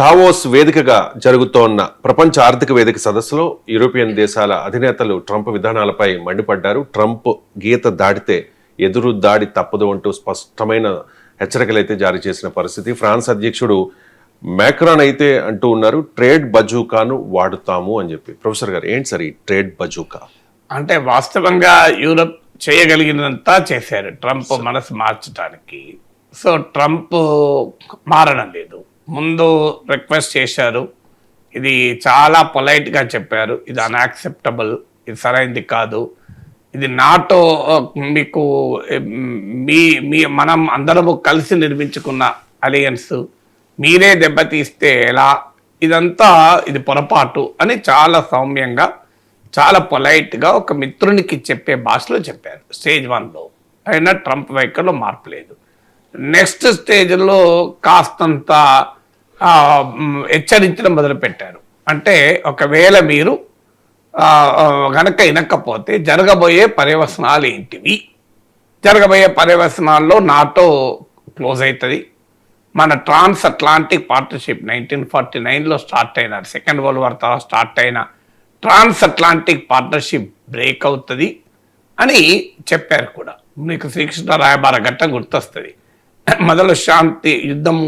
టావోస్ వేదికగా జరుగుతోన్న ప్రపంచ ఆర్థిక వేదిక సదస్సులో యూరోపియన్ దేశాల అధినేతలు ట్రంప్ విధానాలపై మండిపడ్డారు. ట్రంప్ గీత దాటితే ఎదురు దాడి తప్పదు అంటూ స్పష్టమైన హెచ్చరికలైతే జారీ చేసిన పరిస్థితి. ఫ్రాన్స్ అధ్యక్షుడు మ్యాక్రాన్ అయితే అంటూ ఉన్నారు, ట్రేడ్ బజూకాను వాడుతాము అని చెప్పి. ప్రొఫెసర్ గారు, ఏంటి సార్ ఈ ట్రేడ్ బజూకా? అంటే వాస్తవంగా యూరప్ చేయగలిగినంతా చేశారు ట్రంప్ మనసు మార్చడానికి. సో ట్రంప్ మారడం లేదు. ముందు రిక్వెస్ట్ చేశారు, ఇది చాలా పొలైట్గా చెప్పారు, ఇది అన్యాక్సెప్టబుల్, ఇది సరైనది కాదు, ఇది నాటో మీకు మనం అందరము కలిసి నిర్మించుకున్న అలయన్స్ మీరే దెబ్బతీస్తే ఎలా, ఇదంతా ఇది పొరపాటు అని చాలా సౌమ్యంగా చాలా పొలైట్గా ఒక మిత్రునికి చెప్పే భాషలో చెప్పారు స్టేజ్ 1లో. అయినా ట్రంప్ వైఖరిలో మార్పు లేదు. నెక్స్ట్ స్టేజ్లో కాస్తంత హెచ్చరించడం మొదలుపెట్టారు. అంటే ఒకవేళ మీరు గనక వినకపోతే జరగబోయే పర్యవసనాలు ఏంటివి, జరగబోయే పర్యవసనాల్లో నాటో క్లోజ్ అవుతుంది, మన ట్రాన్స్ అట్లాంటిక్ పార్ట్నర్షిప్ 1949లో స్టార్ట్ అయిన, సెకండ్ వరల్డ్ వార్ తర్వాత స్టార్ట్ అయిన ట్రాన్స్ అట్లాంటిక్ పార్ట్నర్షిప్ బ్రేక్ అవుతుంది అని చెప్పారు కూడా. మీకు శ్రీకృష్ణ రాయబార ఘట్టం గుర్తొస్తుంది. మొదలు శాంతి యుద్ధం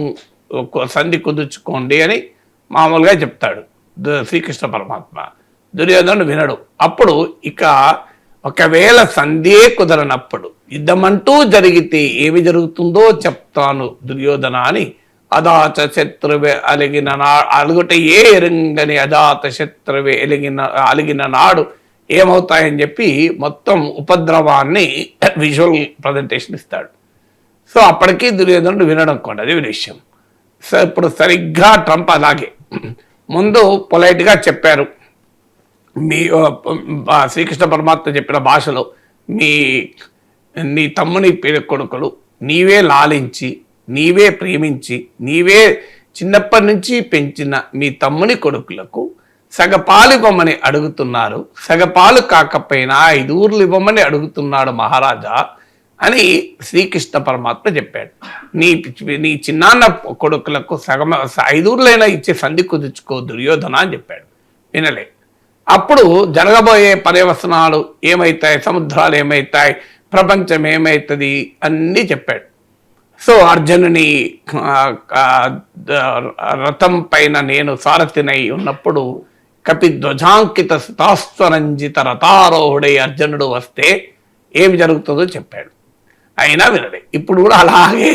సంధి కుదుర్చుకోండి అని మామూలుగా చెప్తాడు శ్రీకృష్ణ పరమాత్మ. దుర్యోధనుడు వినడు. అప్పుడు ఇక ఒకవేళ సంధే కుదరనప్పుడు యుద్ధమంటూ జరిగితే ఏమి జరుగుతుందో చెప్తాను దుర్యోధన అని, అదాత శత్రువే అలిగిన అలుగుట ఏ ఎరుంగని అజాత శత్రువే అలిగిన నాడు ఏమవుతాయని చెప్పి మొత్తం ఉపద్రవాన్ని విజువల్ ప్రజెంటేషన్ ఇస్తాడు. సో అప్పటికీ దుర్యోధనుడు వినడం కూడా అది విషయం. సో ఇప్పుడు సరిగ్గా ట్రంప్ అలాగే ముందు పొలైట్గా చెప్పారు, మీ శ్రీకృష్ణ పరమాత్మ చెప్పిన భాషలో నీ తమ్ముని కొడుకులు నీవే లాలించి, నీవే ప్రేమించి, నీవే చిన్నప్పటి నుంచి పెంచిన మీ తమ్ముని కొడుకులకు సగపాలు ఇవ్వమని అడుగుతున్నారు, సగపాలు కాకపోయినా 5 ఊర్లు ఇవ్వమని అడుగుతున్నాడు మహారాజా అని శ్రీకృష్ణ పరమాత్మ చెప్పాడు. నీ చిన్నాన్న కొడుకులకు 5 ఊర్లైనా ఇచ్చే సంధి కుదుర్చుకో దుర్యోధన అని చెప్పాడు. వినలే. అప్పుడు జరగబోయే పర్యవసనాలు ఏమవుతాయి, సముద్రాలు ఏమవుతాయి, ప్రపంచం ఏమవుతుంది అన్నీ చెప్పాడు. సో అర్జునుని రథం పైన నేను సారథినై ఉన్నప్పుడు కపిధ్వజాంకిత సుతాస్వరంజిత రథారోహుడై అర్జునుడు వస్తే ఏమి జరుగుతుందో చెప్పాడు. అయినా వినలే. ఇప్పుడు కూడా అలాగే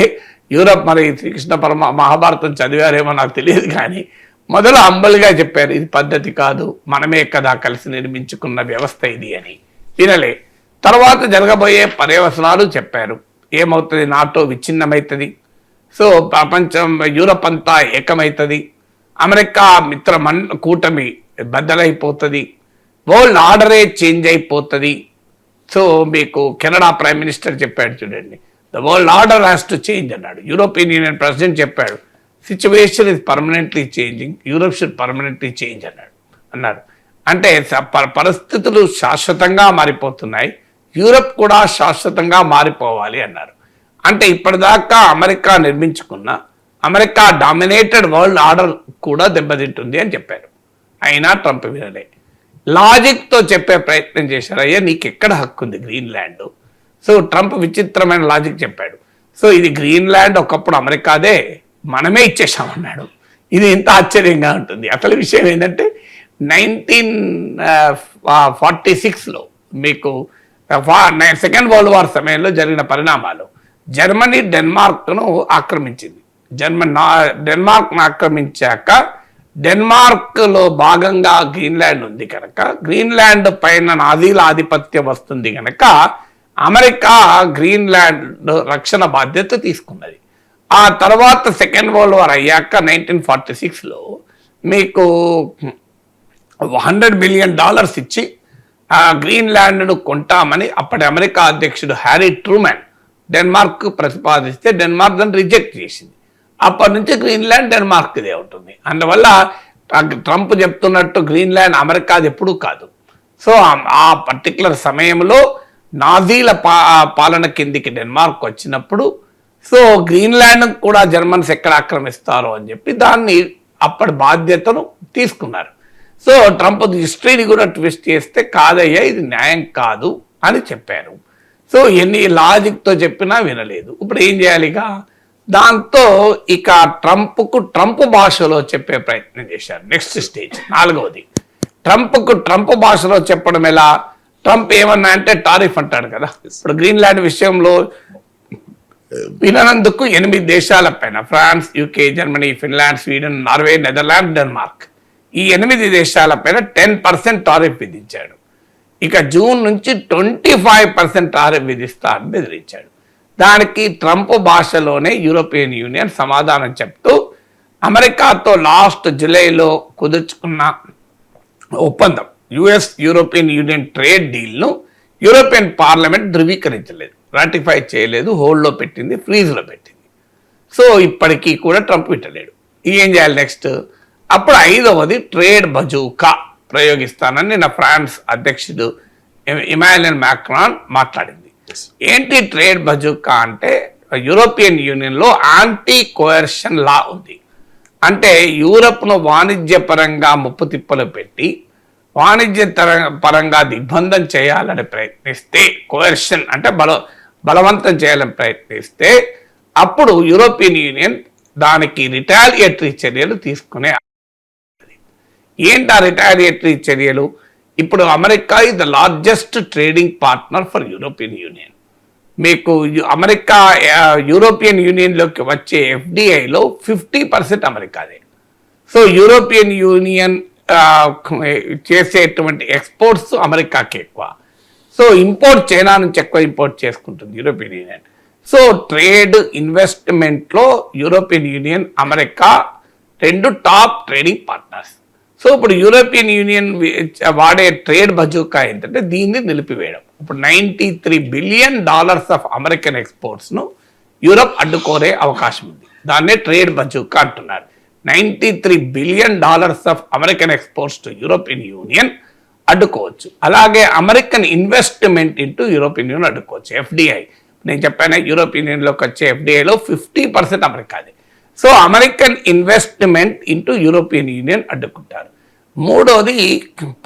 యూరప్, మరి శ్రీకృష్ణ మహాభారతం చదివారేమో నాకు తెలియదు, కానీ మొదలు అంబలుగా చెప్పారు, ఇది పద్ధతి కాదు, మనమే కదా కలిసి నిర్మించుకున్న వ్యవస్థ ఇది అని. వినలే. తర్వాత జరగబోయే పర్యవసనాలు చెప్పారు. ఏమవుతుంది, నాటో విచ్ఛిన్నమవుతుంది, సో ప్రపంచం యూరప్ అంతా ఏకమవుతుంది, అమెరికా మిత్ర కూటమి బద్దలైపోతుంది, వరల్డ్ ఆర్డరే చేంజ్ అయిపోతుంది. సో మీకు కెనడా ప్రైమ్ మినిస్టర్ చెప్పాడు చూడండి, the world order has to change అన్నాడు. యూరోపియన్ యూనియన్ ప్రెసిడెంట్ చెప్పాడు, situation is permanently changing, Europe should permanently change అన్నాడు. అంటే పరిస్థితులు శాశ్వతంగా మారిపోతున్నాయి, యూరప్ కూడా శాశ్వతంగా మారిపోవాలి అన్నారు. అంటే ఇప్పటిదాకా అమెరికా నిర్మించుకున్న అమెరికా డామినేటెడ్ వరల్డ్ ఆర్డర్ కూడా దెబ్బతింటుంది అని చెప్పారు. అయినా ట్రంప్ వినలే. లాజిక్తో చెప్పే ప్రయత్నం చేశారు. అయ్యా నీకు ఎక్కడ హక్కు ఉంది గ్రీన్లాండ్? సో ట్రంప్ విచిత్రమైన లాజిక్ చెప్పాడు. సో ఇది గ్రీన్లాండ్ ఒకప్పుడు అమెరికాదే, మనమే ఇచ్చేసామన్నాడు. ఇది ఎంత ఆశ్చర్యంగా ఉంటుంది. అసలు విషయం ఏంటంటే 1946లో మీకు సెకండ్ వరల్డ్ వార్ సమయంలో జరిగిన పరిణామాలు, జర్మనీ డెన్మార్క్ను ఆక్రమించింది. డెన్మార్క్ను ఆక్రమించాక డెన్మార్క్లో భాగంగా గ్రీన్లాండ్ ఉంది కనుక, గ్రీన్లాండ్ పైన నాజీల ఆధిపత్యం వస్తుంది కనుక అమెరికా గ్రీన్లాండ్ రక్షణ బాధ్యత తీసుకున్నది. ఆ తర్వాత సెకండ్ వరల్డ్ వార్ అయ్యాక 1946లో మీకు $100 బిలియన్ ఇచ్చి ఆ గ్రీన్లాండ్ను కొంటామని అప్పటి అమెరికా అధ్యక్షుడు హ్యారీ ట్రూమాన్ డెన్మార్క్ ప్రతిపాదిస్తే డెన్మార్క్ దాన్ని రిజెక్ట్ చేసింది. అప్పటి నుంచి గ్రీన్లాండ్ డెన్మార్క్దే ఉంటుంది. అందువల్ల ట్రంప్ చెప్తున్నట్టు గ్రీన్లాండ్ అమెరికాది ఎప్పుడూ కాదు. సో ఆ పర్టికులర్ సమయంలో నాజీల పాలన కిందికి డెన్మార్క్ వచ్చినప్పుడు సో గ్రీన్లాండ్ కూడా జర్మన్స్ ఎక్కడ ఆక్రమిస్తారో అని చెప్పి దాన్ని అప్పటి బాధ్యతను తీసుకున్నారు. సో ట్రంప్ హిస్టరీని కూడా ట్విస్ట్ చేస్తే కాదయ్యా ఇది న్యాయం కాదు అని చెప్పారు. సో ఎన్ని లాజిక్తో చెప్పినా వినలేదు. ఇప్పుడు ఏం చేయాలిగా? దాంతో ఇక ట్రంప్ భాషలో చెప్పే ప్రయత్నం చేశారు. నెక్స్ట్ స్టేజ్ నాలుగవది, ట్రంప్ భాషలో చెప్పడం ఎలా? ట్రంప్ ఏమన్నా అంటే టారిఫ్ అంటాడు కదా. ఇప్పుడు గ్రీన్లాండ్ విషయంలో వినందుకు 8 దేశాల పైన France, UK, Germany, Finland, Sweden, Norway, Netherland, Denmark ఈ 8 దేశాల పైన 10% టారిఫ్ విధించాడు. ఇక జూన్ నుంచి 25% టారిఫ్ విధిస్తారని బెదిరించాడు. దానికి ట్రంప్ భాషలోనే యూరోపియన్ యూనియన్ సమాధానం చెప్తూ అమెరికాతో లాస్ట్ జూలైలో కుదుర్చుకున్న ఒప్పందం యుఎస్ యూరోపియన్ యూనియన్ ట్రేడ్ డీల్ను యూరోపియన్ పార్లమెంట్ ధృవీకరించలేదు, రాటిఫై చేయలేదు, హోల్డ్లో పెట్టింది, ఫ్రీజ్లో పెట్టింది. సో ఇప్పటికీ కూడా ట్రంప్ విట్టలేడు. ఏం చేయాలి నెక్స్ట్? అప్పుడు 5వది ట్రేడ్ బజూకా ప్రయోగిస్తానని నిన్న ఫ్రాన్స్ అధ్యక్షుడు ఇమాన్యుయల్ మ్యాక్రాన్ మాట్లాడింది. ఏంటి ట్రేడ్ బజూకా అంటే? యూరోపియన్ యూనియన్లో యాంటీ కోయర్షన్ లా ఉంది. అంటే యూరప్ను వాణిజ్యపరంగా ముప్పు తిప్పలు పెట్టి వాణిజ్య పరంగా దిగ్బంధం చేయాలని ప్రయత్నిస్తే, కోయర్షన్ అంటే బలవంతం చేయాలని ప్రయత్నిస్తే అప్పుడు యూరోపియన్ యూనియన్ దానికి రిటాలియేటరీ చర్యలు తీసుకునే. ఏంటి ఆ రిటాలియేటరీ చర్యలు? ఇప్పుడు America is the largest trading partner for European union. మీకు అమెరికా యూరోపియన్ యూనియన్లోకి వచ్చే ఎఫ్డిఐలో 50% అమెరికాదే. సో యూరోపియన్ యూనియన్ చేసేటువంటి ఎక్స్పోర్ట్స్ అమెరికాకి ఎక్కువ. సో ఇంపోర్ట్ చైనా నుంచి ఎక్కువ ఇంపోర్ట్ చేసుకుంటుంది యూరోపియన్ యూనియన్. సో ట్రేడ్ ఇన్వెస్ట్మెంట్లో European union, America 2 top trading partners. So ఇప్పుడు యూరోపియన్ యూనియన్ వాడే ట్రేడ్ బజూకా ఏంటంటే దీన్ని నిలిపివేయడం. ఇప్పుడు $93 బిలియన్ ఆఫ్ అమెరికన్ ఎక్స్పోర్ట్స్ను యూరప్ అడ్డుకోరే అవకాశం ఉంది. దాన్నే ట్రేడ్ బజూకా అంటున్నారు. $93 billion of American exports to European union అడ్డుకోవచ్చు. అలాగే American investment into European union అడ్డుకోవచ్చు. ఎఫ్డిఐ నేను చెప్పాను, యూరోపియన్ యూనియన్లోకి వచ్చే ఎఫ్డిఐలో 50% అమెరికాది. So American investment into European union అడ్డుకుంటారు. మూడోది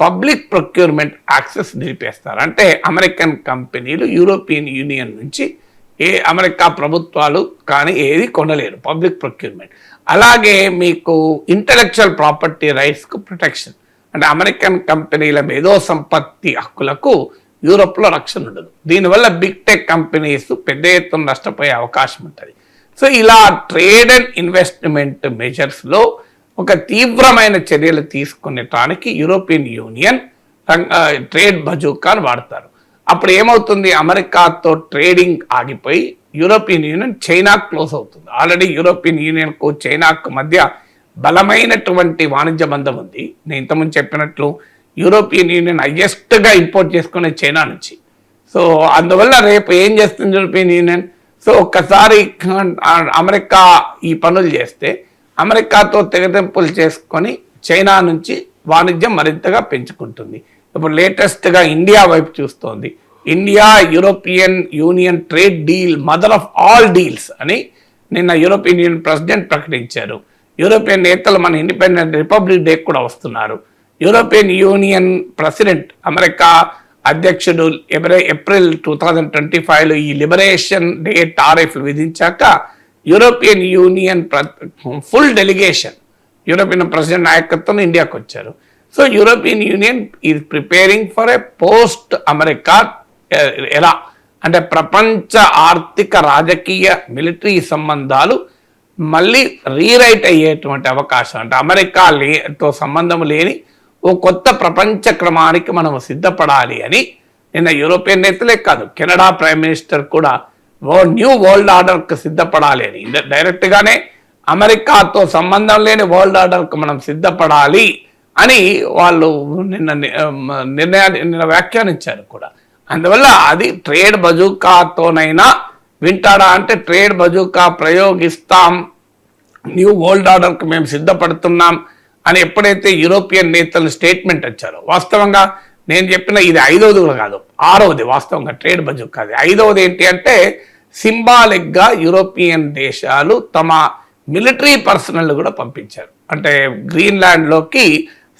పబ్లిక్ ప్రొక్యూర్మెంట్ యాక్సెస్ నిలిపేస్తారు. అంటే అమెరికన్ కంపెనీలు యూరోపియన్ యూనియన్ నుంచి అమెరికా ప్రభుత్వాలు కానీ ఏది కొనలేరు, పబ్లిక్ ప్రొక్యూర్మెంట్. అలాగే మీకు ఇంటలెక్చువల్ ప్రాపర్టీ రైట్స్కు ప్రొటెక్షన్, అంటే అమెరికన్ కంపెనీల మేధో సంపత్తి హక్కులకు యూరోప్లో రక్షణ ఉండదు. దీనివల్ల బిగ్ టెక్ కంపెనీస్ పెద్ద ఎత్తున నష్టపోయే అవకాశం ఉంటుంది. సో ఇలా ట్రేడ్ అండ్ ఇన్వెస్ట్మెంట్ మెజర్స్లో ఒక తీవ్రమైన చర్యలు తీసుకునేటానికి యూరోపియన్ యూనియన్ ట్రేడ్ బజూకాను వాడతారు. అప్పుడు ఏమవుతుంది? అమెరికాతో ట్రేడింగ్ ఆగిపోయి యూరోపియన్ యూనియన్ చైనా క్లోజ్ అవుతుంది. ఆల్రెడీ యూరోపియన్ యూనియన్కు చైనాకు మధ్య బలమైనటువంటి వాణిజ్య బంధం ఉంది. నేను ఇంతకుముందు చెప్పినట్లు యూరోపియన్ యూనియన్ హైయెస్ట్గా ఇంపోర్ట్ చేసుకునే చైనా నుంచి. సో అందువల్ల రేపు ఏం చేస్తుంది యూరోపియన్ యూనియన్? సో ఒక్కసారి అమెరికా ఈ పనులు చేస్తే అమెరికాతో తెగదెంపులు చేసుకొని చైనా నుంచి వాణిజ్యం మరింతగా పెంచుకుంటుంది. ఇప్పుడు లేటెస్ట్గా ఇండియా వైపు చూస్తోంది. India European union trade deal mother of all deals అని నిన్న యూరోపియన్ యూనియన్ ప్రెసిడెంట్ ప్రకటించారు. యూరోపియన్ నేతలు మన ఇండిపెండెంట్ రిపబ్లిక్ డే కూడా వస్తున్నారు. యూరోపియన్ యూనియన్ ప్రెసిడెంట్ అమెరికా అధ్యక్షుడు ఏప్రిల్ 2025లో ఈ లిబరేషన్ డే టారిఫ్లు విధించాక European union full delegation European president నాయకత్వం ఇండియాకు వచ్చారు. So European union is preparing for a post America era, అంటే ప్రపంచ ఆర్థిక రాజకీయ మిలిటరీ సంబంధాలు మళ్ళీ రీరైట్ అయ్యేటువంటి అవకాశం, అంటే అమెరికాతో సంబంధం లేని ఓ కొత్త ప్రపంచ క్రమానికి మనం సిద్ధపడాలి అని నిన్న యూరోపియన్ నేతలే కాదు, కెనడా ప్రైమ్ మినిస్టర్ కూడా న్యూ వరల్డ్ ఆర్డర్కి సిద్ధపడాలి అని డైరెక్ట్గానే అమెరికాతో సంబంధం లేని వరల్డ్ ఆర్డర్కు మనం సిద్ధపడాలి అని వాళ్ళు నిన్న వ్యాఖ్యానించారు కూడా. అందువల్ల అది ట్రేడ్ బజూకాతోనైనా వింటాడా అంటే ట్రేడ్ బజూకా ప్రయోగిస్తాం, న్యూ వరల్డ్ ఆర్డర్కి మేము సిద్ధపడుతున్నాం అని ఎప్పుడైతే యూరోపియన్ నేతలు స్టేట్మెంట్ వచ్చారో, వాస్తవంగా నేను చెప్పిన ఇది 5వది కూడా కాదు, 6వది వాస్తవంగా ట్రేడ్ బజూకా. 5వది ఏంటి అంటే సింబాలిక్గా యూరోపియన్ దేశాలు తమ మిలిటరీ పర్సనల్ కూడా పంపించారు. అంటే గ్రీన్లాండ్లోకి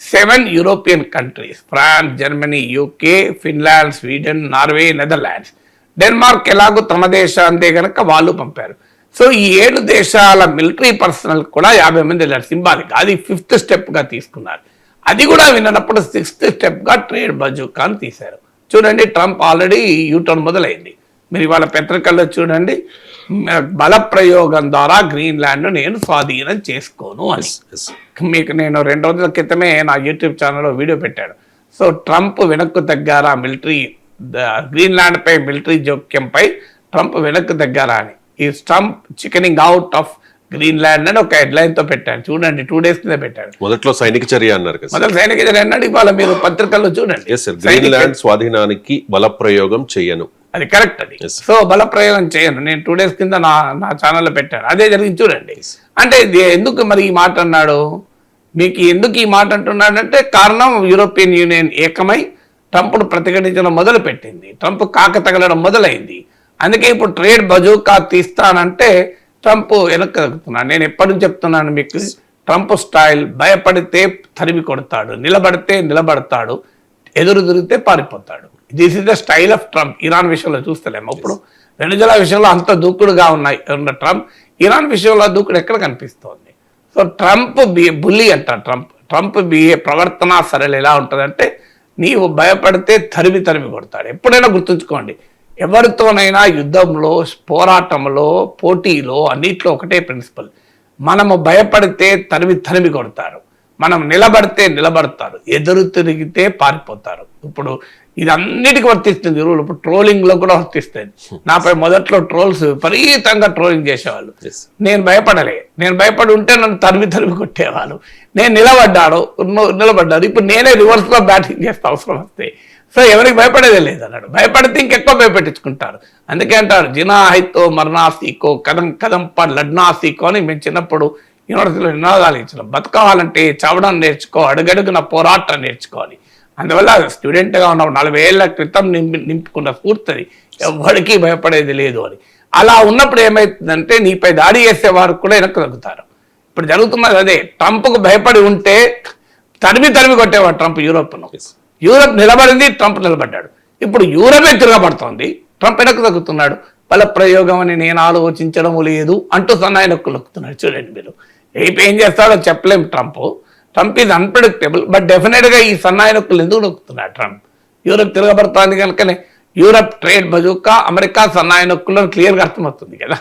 7 European countries, France, Germany, UK, Finland, Sweden, Norway, Netherlands, Denmark ఎలాగో తమ దేశాంతే కనుక వాళ్ళు పంపారు. సో ఈ 7 దేశాల మిలిటరీ పర్సనల్ కూడా 50 మంది వెళ్ళారు. సింబాలిక్, అది 5th స్టెప్గా తీసుకున్నారు. అది కూడా విన్నప్పుడు 6th స్టెప్గా ట్రేడ్ బజూకాను తీశారు. చూడండి, ట్రంప్ ఆల్రెడీ యూటర్న్ మొదలైంది. మీరు ఇవాళ పత్రికల్లో చూడండి, బల ప్రయోగం ద్వారా గ్రీన్లాండ్ నేను స్వాధీనం చేసుకోను అని. మీకు నేను 2 రోజుల క్రితమే నా యూట్యూబ్ ఛానల్లో వీడియో పెట్టాను. సో ట్రంప్ వెనక్కు తగ్గారా మిలిటరీ, గ్రీన్లాండ్ పై మిలిటరీ జోక్యంపై ట్రంప్ వెనక్కు తగ్గారా అని. ఈ ట్రంప్ చికెనింగ్ అవుట్ ఆఫ్ గ్రీన్లాండ్ అని ఒక హెడ్లైన్ తో పెట్టాను. చూడండి, 2 days కింద పెట్టాను. మొదట్లో సైనిక చర్య అన్నారు కదా, మొదలు సైనిక చర్య అన్నాడు. ఇవాళ మీరు పత్రికల్లో చూడండి, గ్రీన్లాండ్ స్వాధీనానికి బల ప్రయోగం చేయను, అది కరెక్ట్. అది సో బల ప్రయోగం చేయను, నేను 2 days కింద నా ఛానల్లో పెట్టాను. అదే జరిగింది చూడండి. అంటే ఎందుకు మరి ఈ మాట అన్నాడు, మీకు ఎందుకు ఈ మాట అంటున్నాడంటే కారణం యూరోపియన్ యూనియన్ ఏకమై ట్రంప్ను ప్రతిఘటించడం మొదలు పెట్టింది. ట్రంప్ కాక తగలడం మొదలైంది. అందుకే ఇప్పుడు ట్రేడ్ బజూకా తీస్తానంటే ట్రంప్ వెనక్కి తగ్గుతున్నాడు. నేను ఎప్పటి నుంచి చెప్తున్నాను మీకు, ట్రంప్ స్టైల్ భయపడితే తరిమి కొడతాడు, నిలబడితే నిలబడతాడు, ఎదురు తిరిగితే పారిపోతాడు. This is the style of Trump. Iran విషయంలో చూస్తలేము. అప్పుడు వెనుజులా విషయంలో అంత దూకుడుగా ఉన్న ట్రంప్, ఇరాన్ విషయంలో దూకుడు ఎక్కడ కనిపిస్తోంది? సో ట్రంప్ బుల్లి అంటారు. ట్రంప్ ప్రవర్తన సరళి ఎలా ఉంటుందంటే, నీవు భయపడితే తరిమి కొడతాడు. ఎప్పుడైనా గుర్తుంచుకోండి, ఎవరితోనైనా యుద్ధంలో, పోరాటంలో, పోటీలో అన్నిట్లో ఒకటే ప్రిన్సిపల్. మనము భయపడితే తరిమి కొడతారు, మనం నిలబడితే నిలబడతారు, ఎదురు తిరిగితే పారిపోతారు. ఇప్పుడు ఇది అన్నిటికీ వర్తిస్తుంది రూల్. ఇప్పుడు ట్రోలింగ్ లో కూడా వర్తిస్తుంది. నాపై మొదట్లో ట్రోల్స్ విపరీతంగా ట్రోలింగ్ చేసేవాళ్ళు. నేను భయపడి ఉంటే నన్ను తరిమి కొట్టేవాళ్ళు. నేను నిలబడ్డాడు. ఇప్పుడు నేనే రివర్స్ లో బ్యాటింగ్ చేస్తా అవసరం వస్తే. సో ఎవరికి భయపడేదే లేదు అన్నాడు. భయపడితే ఇంకెక్కువ భయపెట్టించుకుంటారు. అందుకే అంటారు, జినా హైతో మరణా సీకో, కదం పర్ లడ్నా సీకో అని మేము చిన్నప్పుడు యూనివర్సిటీలో నినాదాలు ఇచ్చినాం. బతకాలంటే చావడం నేర్చుకో, అడుగడుగున పోరాటం నేర్చుకోవాలి. అందువల్ల స్టూడెంట్గా ఉన్న 40 ఏళ్ల క్రితం నింపుకున్న స్ఫూర్తి ఎవరికి భయపడేది లేదు అని. అలా ఉన్నప్పుడు ఏమవుతుందంటే, నీపై దాడి చేసేవారు కూడా వెనక్కి తగ్గుతారు. ఇప్పుడు జరుగుతున్నది అదే. ట్రంప్కు భయపడి ఉంటే తరిమి కొట్టేవాడు ట్రంప్ యూరోప్ను. యూరోప్ నిలబడింది, ట్రంప్ నిలబడ్డాడు. ఇప్పుడు యూరోపే తిరగబడుతోంది, ట్రంప్ వెనక్కి తగ్గుతున్నాడు. బల ప్రయోగం అని నేను ఆలోచించడం లేదు అంటూ సన్నాయి నొక్కులు నొక్కుతున్నాడు. చూడండి మీరు, ఏం చేస్తాడో చెప్పలేం. ట్రంప్ ఈజ్ అన్ప్రెడిక్టబుల్, బట్ డెఫినెట్గా ఈ సన్నాయి నొక్కులు ఎందుకు నొక్కుతున్నాడు ట్రంప్? యూరోప్ తిరగబడుతోంది కనుకనే యూరోప్ ట్రేడ్ బజూకా, అమెరికా సన్నాయి నొక్కులు క్లియర్గా అర్థమవుతుంది కదా.